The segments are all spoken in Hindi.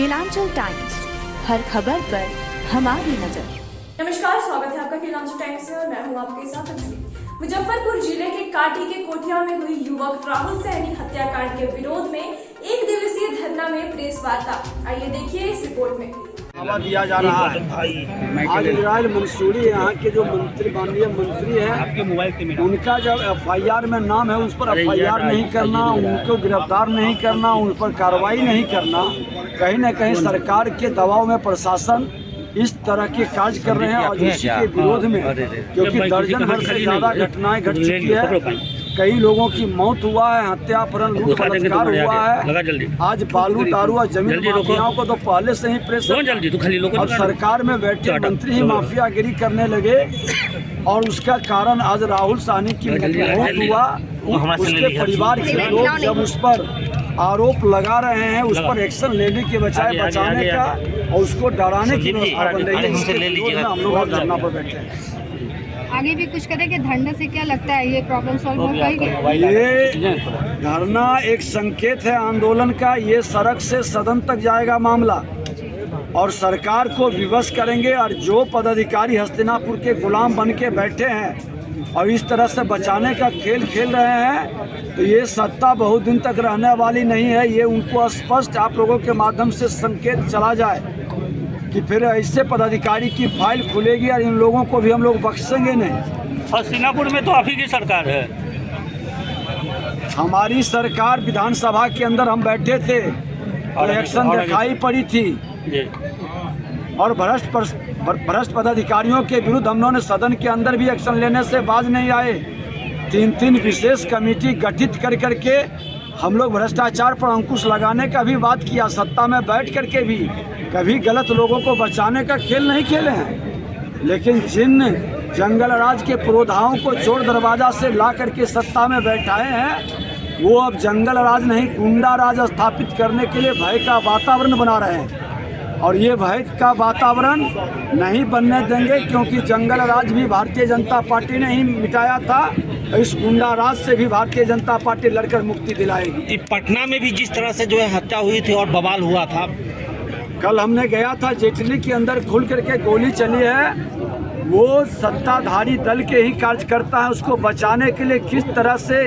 केलांचल टाइम्स, हर खबर पर हमारी नजर। नमस्कार, स्वागत है आपका केलांचल टाइम्स में और मैं हूं आपके साथ अंजलि। मुजफ्फरपुर जिले के काठी के कोठिया में हुई युवक राहुल सहनी हत्याकांड के विरोध में एक दिवसीय धरना में प्रेस वार्ता। आइए देखिए इस रिपोर्ट में। दिया जा रहा है। आज इजराइल मंसूरी यहाँ के जो मंत्री माननीय मंत्री है, उनका जब एफआईआर में नाम है उस पर एफआईआर नहीं करना, उनको गिरफ्तार नहीं करना, उन पर कार्रवाई नहीं करना, कहीं न कहीं सरकार के दबाव में प्रशासन इस तरह के कार्य कर रहे हैं। और इसी के विरोध में क्योंकि दर्जन भर से ज़्यादा घटनाएं घट चुकी है, कई लोगों की मौत हुआ है, हत्या अपहरण लूट बलात्कार हुआ है। आज बालू दारू और जमीन माफियाओं को तो पहले से ही प्रेशर, अब सरकार में बैठे मंत्री ही माफियागिरी करने लगे। और उसका कारण आज राहुल सहनी की मौत हुआ। उसके परिवार के लोग जब उस पर आरोप लगा रहे हैं, उस पर एक्शन लेने के बजाय बचाने का और उसको डराने की व्यवस्था बन रही है, हम लोग धरना पर बैठे हैं। आगे भी कुछ करेंगे धरने से, क्या लगता है ये प्रॉब्लम सॉल्व हो पाएगी? ये धरना एक संकेत है आंदोलन का। ये सड़क से सदन तक जाएगा मामला और सरकार को विवश करेंगे। और जो पदाधिकारी हस्तिनापुर के गुलाम बन के बैठे हैं और इस तरह से बचाने का खेल खेल रहे हैं, तो ये सत्ता बहुत दिन तक रहने वाली नहीं है। ये उनको स्पष्ट आप लोगों के माध्यम से संकेत चला जाए कि फिर ऐसे पदाधिकारी की फाइल खुलेगी और इन लोगों को भी हम लोग बख्शेंगे नहीं। हस्तिनापुर में तो आप ही की सरकार है। हमारी सरकार विधानसभा के अंदर हम बैठे थे और एक्शन दिखाई पड़ी थी और भ्रष्ट पदाधिकारियों के विरुद्ध हम लोगों ने सदन के अंदर भी एक्शन लेने से बाज नहीं आए। 3 विशेष कमेटी गठित कर करके हम लोग भ्रष्टाचार पर अंकुश लगाने का भी बात किया। सत्ता में बैठ करके भी कभी गलत लोगों को बचाने का खेल नहीं खेले हैं। लेकिन जिन जंगल राज के पुरोधाओं को चोर दरवाजा से ला करके सत्ता में बैठाए हैं, वो अब जंगल राज नहीं गुंडा राज स्थापित करने के लिए भय का वातावरण बना रहे हैं। और ये भय का वातावरण नहीं बनने देंगे, क्योंकि जंगल राज भी भारतीय जनता पार्टी ने ही मिटाया था। इस गुंडा राज से भी भारतीय जनता पार्टी लड़कर मुक्ति दिलाएगी। पटना में भी जिस तरह से जो है हत्या हुई थी और बवाल हुआ था, कल हमने गया था, जेटली के अंदर खुल करके गोली चली है। वो सत्ताधारी दल के ही कार्यकर्ता है। उसको बचाने के लिए किस तरह से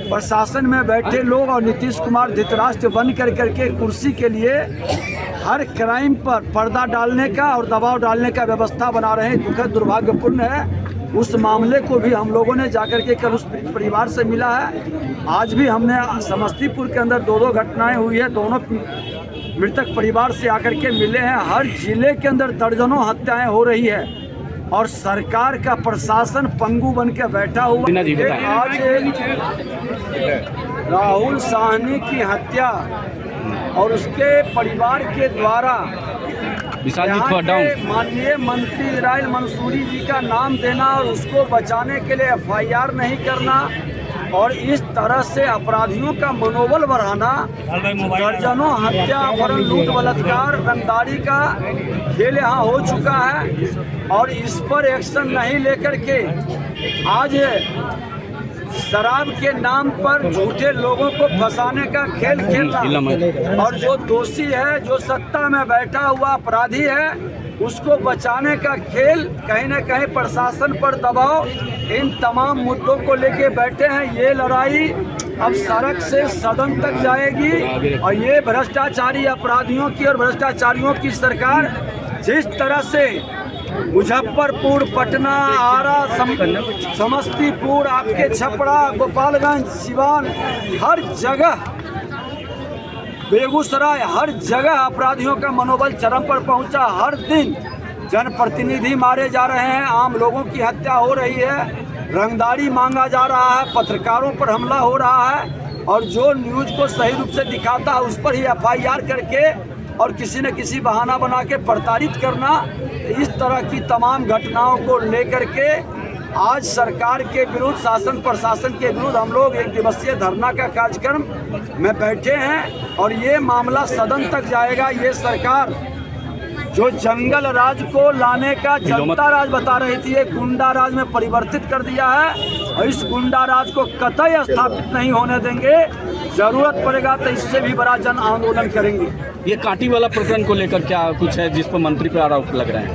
प्रशासन में बैठे लोग और नीतीश कुमार धृतराष्ट्र बन करके कुर्सी के लिए हर क्राइम पर पर्दा डालने का और दबाव डालने का व्यवस्था बना रहे हैं, दुखद दुर्भाग्यपूर्ण है। उस मामले को भी हम लोगों ने जाकर के कल उस परिवार से मिला है। आज भी हमने समस्तीपुर के अंदर 2 घटनाएं हुई है, दोनों मृतक परिवार से आकर के मिले हैं। हर जिले के अंदर दर्जनों हत्याएं हो रही है और सरकार का प्रशासन पंगु बन के बैठा हुआ। आज राहुल सहनी की हत्या और उसके परिवार के द्वारा माननीय मंत्री इजराइल मंसूरी जी का नाम देना और उसको बचाने के लिए एफआईआर नहीं करना और इस तरह से अपराधियों का मनोबल बढ़ाना, दर्जनों हत्या अपहरण लूट बलात्कार रंगदारी का खेल यहाँ हो चुका है। और इस पर एक्शन नहीं लेकर के आज शराब के नाम पर झूठे लोगों को फंसाने का खेल खेलना और जो दोषी है, जो सत्ता में बैठा हुआ अपराधी है, उसको बचाने का खेल, कहीं न कहीं प्रशासन पर दबाव, इन तमाम मुद्दों को लेके बैठे हैं। ये लड़ाई अब सड़क से सदन तक जाएगी और ये भ्रष्टाचारी अपराधियों की और भ्रष्टाचारियों की सरकार जिस तरह से मुजफ्फरपुर, पटना, आरा, समस्तीपुर, आपके छपरा, गोपालगंज, सिवान, हर जगह, बेगूसराय, हर जगह अपराधियों का मनोबल चरम पर पहुंचा। हर दिन जनप्रतिनिधि मारे जा रहे हैं, आम लोगों की हत्या हो रही है, रंगदारी मांगा जा रहा है, पत्रकारों पर हमला हो रहा है और जो न्यूज़ को सही रूप से दिखाता है उस पर ही एफआईआर करके और किसी न किसी बहाना बना के प्रताड़ित करना। इस तरह की तमाम घटनाओं को लेकर के आज सरकार के विरुद्ध, शासन प्रशासन के विरुद्ध हम लोग एक दिवसीय धरना का कार्यक्रम में बैठे हैं और ये मामला सदन तक जाएगा। ये सरकार जो जंगल राज को लाने का जनता राज बता रही थी, ये गुंडा राज में परिवर्तित कर दिया है और इस गुंडा राज को कतई स्थापित नहीं होने देंगे। जरूरत पड़ेगा तो इससे भी बड़ा जन आंदोलन करेंगे। ये काटी वाला प्रकरण को लेकर क्या कुछ है जिस पर मंत्री पर आरोप लग रहे हैं?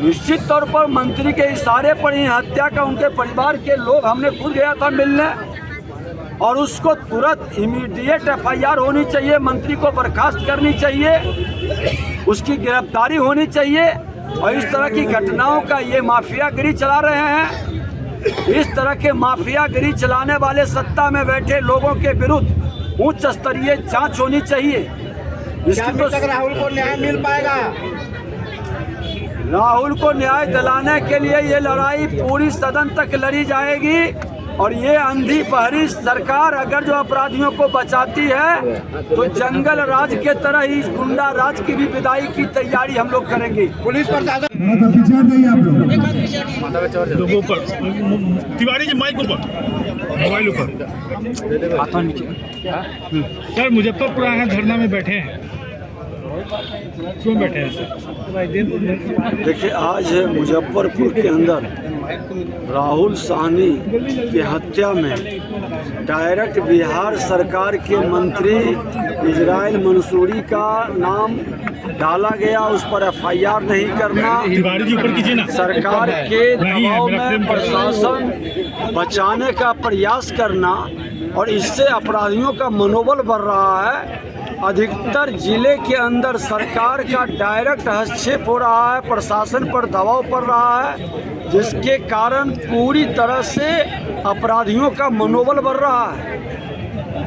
निश्चित तौर पर मंत्री के इशारे पर ही हत्या का उनके परिवार के लोग, हमने खुद गया था मिलने, और उसको तुरंत इमीडिएट FIR होनी चाहिए, मंत्री को बर्खास्त करनी चाहिए, उसकी गिरफ्तारी होनी चाहिए। और इस तरह की घटनाओं का ये माफियागिरी चला रहे हैं, इस तरह के माफियागिरी चलाने वाले सत्ता में बैठे लोगों के विरुद्ध उच्च स्तरीय जांच होनी चाहिए। इसकी तो राहुल को न्याय मिल पाएगा? राहुल को न्याय दिलाने के लिए ये लड़ाई पूरी सदन तक लड़ी जाएगी और ये अंधी बहरी सरकार अगर जो अपराधियों को बचाती है तो जंगल राज के तरह ही गुंडा राज की भी विदाई की तैयारी हम लोग करेंगे। पुलिस प्रशासन तिवारी जी माइक ऊपर, मोबाइल ऊपर। सर मुजफ्फरपुर आए हैं, धरना में बैठे हैं, क्यों बैठे हैं सर? देखिए, आज मुजफ्फरपुर के अंदर राहुल साहनी की हत्या में डायरेक्ट बिहार सरकार के मंत्री इजराइल मंसूरी का नाम डाला गया, उस पर FIR नहीं करना, तिवारी जी ऊपर कीजिए ना। सरकार के दबाव में प्रशासन बचाने का प्रयास करना और इससे अपराधियों का मनोबल बढ़ रहा है। अधिकतर जिले के अंदर सरकार का डायरेक्ट हस्तक्षेप हो रहा है, प्रशासन पर दबाव पड़ रहा है, जिसके कारण पूरी तरह से अपराधियों का मनोबल बढ़ रहा है।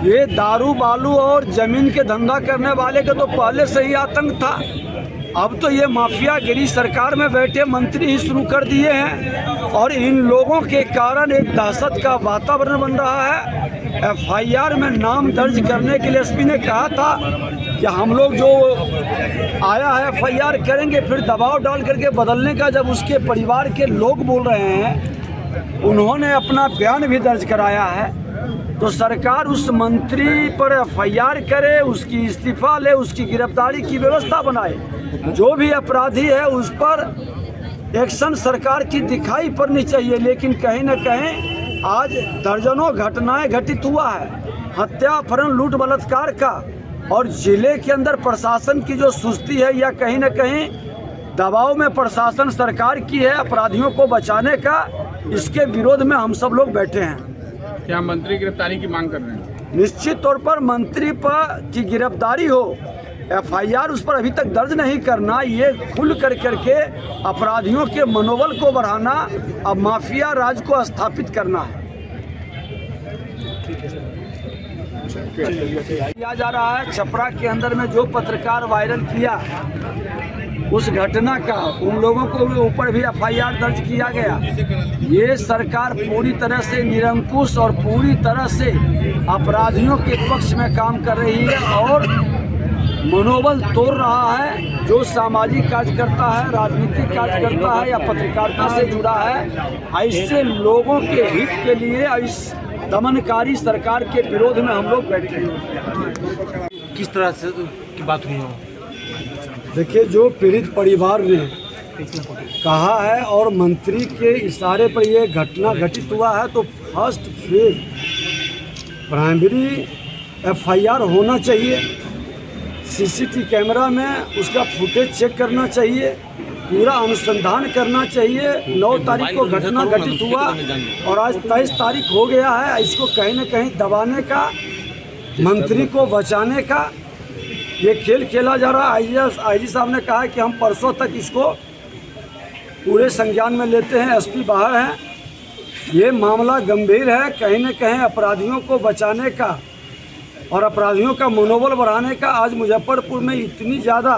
ये दारू बालू और जमीन के धंधा करने वाले का तो पहले से ही आतंक था, अब तो ये माफियागिरी सरकार में बैठे मंत्री ही शुरू कर दिए हैं और इन लोगों के कारण एक दहशत का वातावरण बन रहा है। FIR में नाम दर्ज करने के लिए SP ने कहा था कि हम लोग जो आया है FIR करेंगे, फिर दबाव डाल करके बदलने का जब उसके परिवार के लोग बोल रहे हैं, उन्होंने अपना बयान भी दर्ज कराया है, तो सरकार उस मंत्री पर FIR करे, उसकी इस्तीफा ले, उसकी गिरफ्तारी की व्यवस्था बनाए। जो भी अपराधी है उस पर एक्शन सरकार की दिखाई पड़नी चाहिए। लेकिन कहीं न कहीं आज दर्जनों घटनाएं घटित हुआ है, हत्या, अपहरण, लूट, बलात्कार का, और जिले के अंदर प्रशासन की जो सुस्ती है या कहीं न कहीं दबाव में प्रशासन सरकार की है अपराधियों को बचाने का, इसके विरोध में हम सब लोग बैठे हैं। क्या मंत्री गिरफ्तारी की मांग कर रहे हैं? निश्चित तौर पर मंत्री पर की गिरफ्तारी हो, FIR उस पर अभी तक दर्ज नहीं करना, ये खुल करके अपराधियों के मनोबल को बढ़ाना, अब माफिया राज को स्थापित करना है। किया जा रहा है छपरा के अंदर में जो पत्रकार वायरल किया उस घटना का, उन लोगों को ऊपर भी FIR दर्ज किया गया। ये सरकार पूरी तरह से निरंकुश और पूरी तरह से अपराधियों के पक्ष में काम कर रही है और मनोबल तोड़ रहा है। जो सामाजिक कार्य करता है, राजनीतिक कार्य करता है या पत्रकारिता से जुड़ा है, ऐसे लोगों के हित के लिए इस दमनकारी सरकार के विरोध में हम लोग बैठे हैं। किस तरह से की बात हुई हो? देखिए, जो पीड़ित परिवार ने कहा है और मंत्री के इशारे पर यह घटना घटित हुआ है, तो फर्स्ट फेज प्राइमरी FIR होना चाहिए, CCTV कैमरा में उसका फुटेज चेक करना चाहिए, पूरा अनुसंधान करना चाहिए। 9 तारीख को घटना घटित हुआ और आज 23 तारीख हो गया है। इसको कहीं न कहीं दबाने का, मंत्री को बचाने का ये खेल खेला जा रहा है। IG साहब ने कहा है कि हम परसों तक इसको पूरे संज्ञान में लेते हैं। SP बाहर हैं, ये मामला गंभीर है। कहीं न कहीं अपराधियों को बचाने का और अपराधियों का मनोबल बढ़ाने का आज मुजफ्फरपुर में इतनी ज़्यादा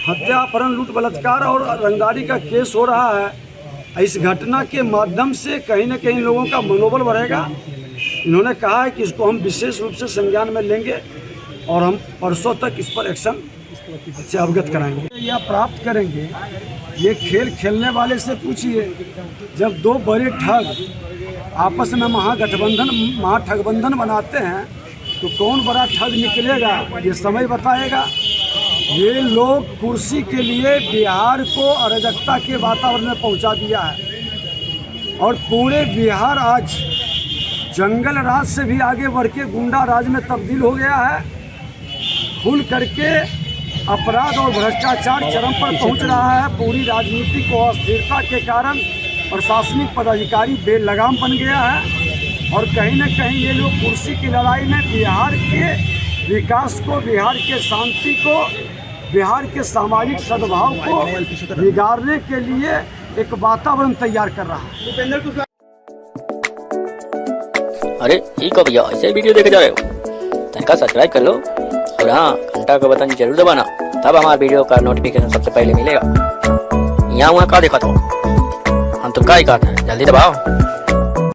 हत्या, अपहरण, लूट, बलात्कार और रंगदारी का केस हो रहा है। इस घटना के माध्यम से कहीं न कहीं लोगों का मनोबल बढ़ेगा। इन्होंने कहा है कि इसको हम विशेष रूप से संज्ञान में लेंगे और हम परसों तक इस पर एक्शन से अवगत कराएंगे या प्राप्त करेंगे। ये खेल खेलने वाले से पूछिए, जब दो बड़े ठग आपस में महाठगबंधन बनाते हैं तो कौन बड़ा ठग निकलेगा, ये समय बताएगा। ये लोग कुर्सी के लिए बिहार को अराजकता के वातावरण में पहुंचा दिया है और पूरे बिहार आज जंगल राज से भी आगे बढ़ के गुंडा राज में तब्दील हो गया है। खुल करके अपराध और भ्रष्टाचार चरम पर पहुंच रहा है। पूरी राजनीतिक अस्थिरता के कारण प्रशासनिक पदाधिकारी बेलगाम बन गया है और कहीं न कहीं ये लोग कुर्सी की लड़ाई में बिहार के विकास को, बिहार के शांति को, बिहार के सामाजिक सद्भाव को बिगाड़ने के लिए एक वातावरण तैयार कर रहा है। अरे ठीक हो भैया, ऐसे वीडियो देखे जा रहे हो तनिका सब्सक्राइब कर लो और हाँ घंटा का बटन जरूर दबाना, तब हमारे वीडियो का नोटिफिकेशन सबसे पहले मिलेगा। यहाँ वहाँ का देखा तो हम तुम का ही कहते हैं, जल्दी दबाओ।